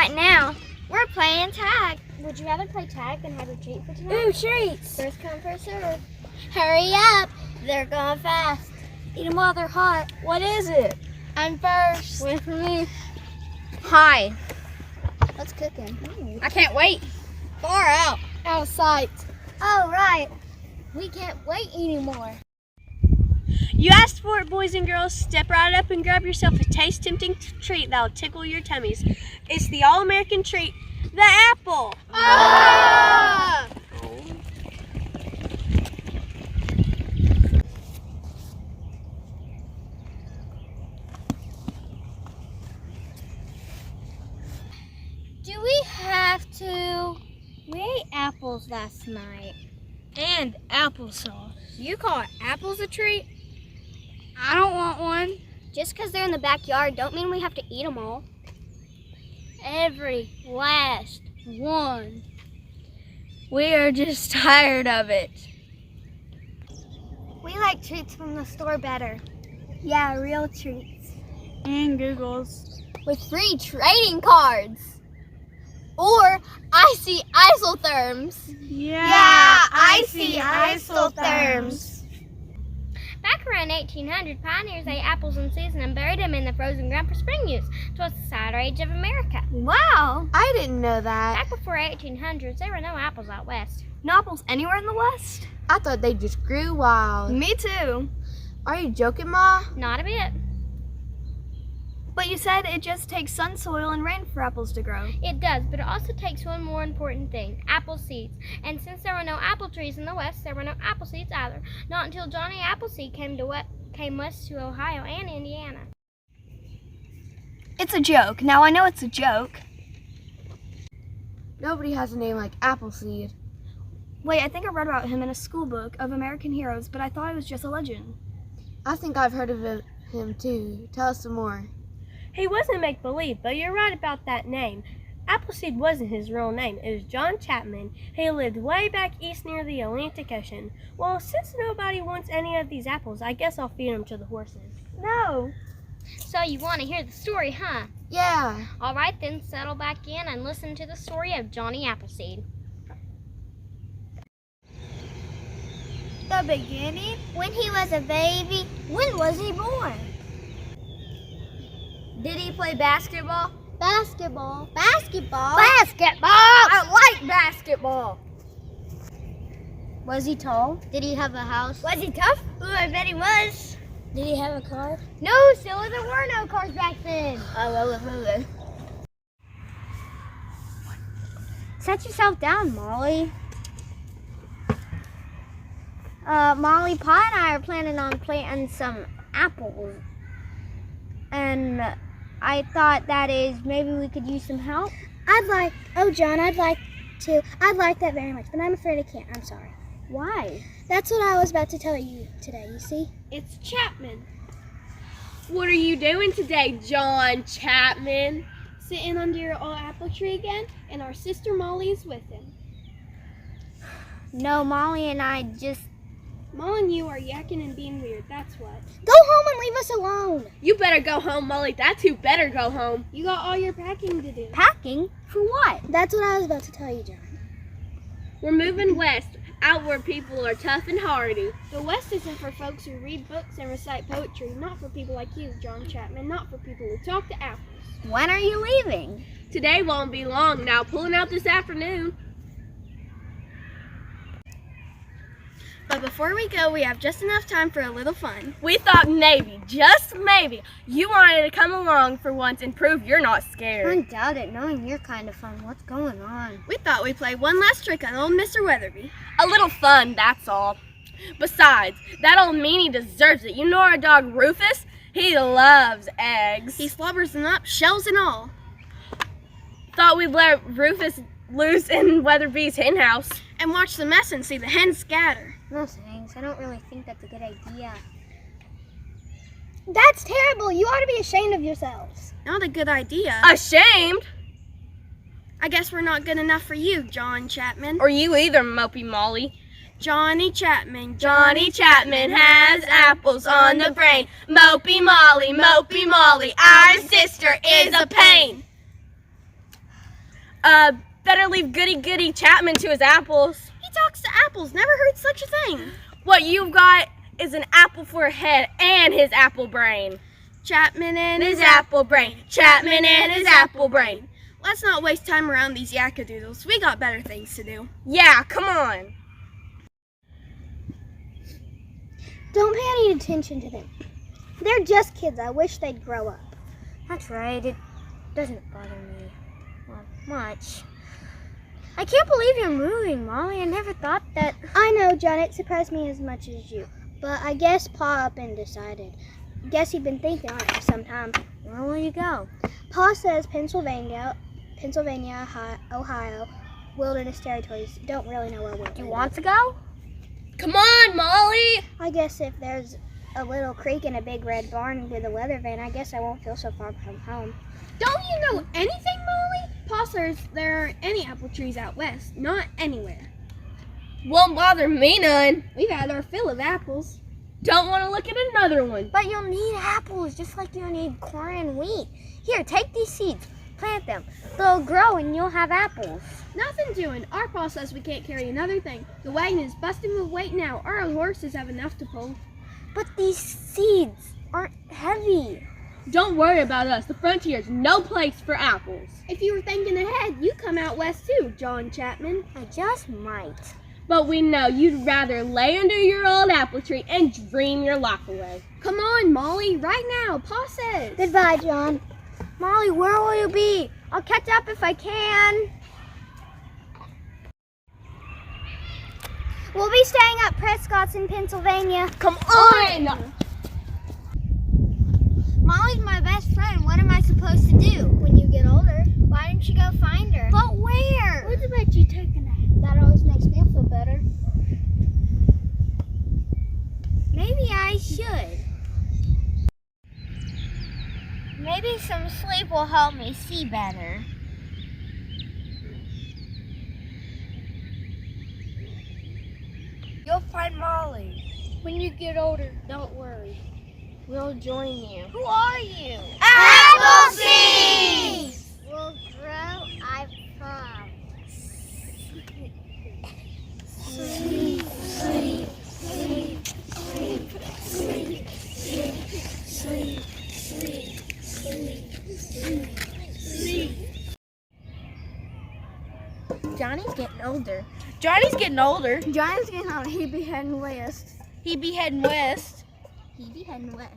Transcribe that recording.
right now. We're playing tag. Would you rather play tag than have a treat for tonight? Ooh, treats. First come, first serve. Hurry up. They're going fast. Eat them while they're hot. What is it? I'm first. Wait for me. Hi. What's cooking? I can't wait. Far out. Out of sight. Oh, right. We can't wait anymore. You asked for it, boys and girls. Step right up and grab yourself a taste-tempting treat that'll tickle your tummies. It's the all-American treat, the apple. Ah! Do we have to? We ate apples last night. And applesauce. You call apples a treat? I don't want one. Just because they're in the backyard don't mean we have to eat them all. Every last one. We are just tired of it. We like treats from the store better. Yeah, real treats. And Google's. With free trading cards. Or icy isotherms. Yeah, icy isotherms. Back around 1800, pioneers ate apples in season and buried them in the frozen ground for spring use. It was the cider age of America. Wow. I didn't know that. Back before 1800s, there were no apples out west. No apples anywhere in the West? I thought they just grew wild. Me too. Are you joking, Ma? Not a bit. But you said it just takes sun, soil, and rain for apples to grow. It does, but it also takes one more important thing, apple seeds. And since there were no apple trees in the West, there were no apple seeds either. Not until Johnny Appleseed came west to Ohio and Indiana. It's a joke. Now I know it's a joke. Nobody has a name like Appleseed. Wait, I think I read about him in a school book of American heroes, but I thought it was just a legend. I think I've heard of him too. Tell us some more. He wasn't make-believe, but you're right about that name. Appleseed wasn't his real name. It was John Chapman. He lived way back east near the Atlantic Ocean. Well, since nobody wants any of these apples, I guess I'll feed them to the horses. No. So you want to hear the story, huh? Yeah. All right, then settle back in and listen to the story of Johnny Appleseed. The beginning? When he was a baby, when was he born? Did he play basketball? Basketball. Basketball? Basketball! I like basketball. Was he tall? Did he have a house? Was he tough? Ooh, I bet he was. Did he have a car? No, Scylla, there were no cars back then. Set yourself down, Molly. Molly, Pa and I are planning on planting some apples. And I thought maybe we could use some help. John, I'd like that very much, but I'm afraid I can't. I'm sorry. Why? That's what I was about to tell you today, you see? It's Chapman. What are you doing today, John Chapman? Sitting under your old apple tree again, and our sister Molly is with him. No, Molly and I Molly and you are yakking and being weird, that's what. Go home and leave us alone. You better go home, Molly. That's who better go home. You got all your packing to do. Packing? For what? That's what I was about to tell you, John. We're moving west, out where people are tough and hardy. The West isn't for folks who read books and recite poetry, not for people like you, John Chapman, not for people who talk to apples. When are you leaving? Today won't be long. Now pulling out this afternoon. But before we go, we have just enough time for a little fun. We thought maybe, just maybe, you wanted to come along for once and prove you're not scared. I doubt it, knowing you're kind of fun. What's going on? We thought we'd play one last trick on old Mr. Weatherby. A little fun, that's all. Besides, that old meanie deserves it. You know our dog Rufus? He loves eggs. He slobbers them up, shells and all. Thought we'd let Rufus loose in Weatherby's hen house. And watch the mess and see the hens scatter. No thanks. I don't really think that's a good idea. That's terrible. You ought to be ashamed of yourselves. Not a good idea. Ashamed? I guess we're not good enough for you, John Chapman. Or you either, Mopey Molly. Johnny Chapman has apples on the brain. Mopey Molly, our sister is a pain. Better leave goody Chapman to his apples. He talks to apples. Never heard such a thing. What you've got is an apple for a head and his apple brain. Chapman and His apple brain. Chapman and his apple brain. Let's not waste time around these yakkadoodles. We got better things to do. Yeah, come on. Don't pay any attention to them. They're just kids. I wish they'd grow up. That's right. It doesn't bother me much. I can't believe you're moving, Molly. I never thought that. I know, John. It surprised me as much as you. But I guess Pa up and decided. Guess he'd been thinking on it for some time. Where will you go? Pa says Pennsylvania, Ohio, Wilderness Territories. Don't really know where we're. Do you want to go? Come on, Molly. I guess if there's a little creek and a big red barn with a weather vane, I guess I won't feel so far from home. Don't you know anything, Molly? Pa says there aren't any apple trees out west. Not anywhere. Won't bother me none. We've had our fill of apples. Don't want to look at another one. But you'll need apples just like you'll need corn and wheat. Here, take these seeds. Plant them. They'll grow and you'll have apples. Nothing doing. Our Pa says we can't carry another thing. The wagon is busting with weight now. Our horses have enough to pull. But these seeds aren't heavy. Don't worry about us. The frontier's no place for apples. If you were thinking ahead, you come out west too, John Chapman. I just might. But we know you'd rather lay under your old apple tree and dream your life away. Come on, Molly, right now. Pa says. Goodbye, John. Molly, where will you be? I'll catch up if I can. We'll be staying at Prescott's in Pennsylvania. Come on! Molly's my best friend. What am I supposed to do? When you get older, why don't you go find her? But where? What's about you taking that? That always makes me feel better. Maybe I should. Maybe some sleep will help me see better. You'll find Molly. When you get older, don't worry. We'll join you. Who are you? Appleseed! Will grow, I promise. Sleep, sleep, sleep, sleep, sleep, sleep, sleep, sleep, sleep. Johnny's getting older. Johnny's getting older. Johnny's getting on. He'd be heading west. He'd be heading west. He be heading west.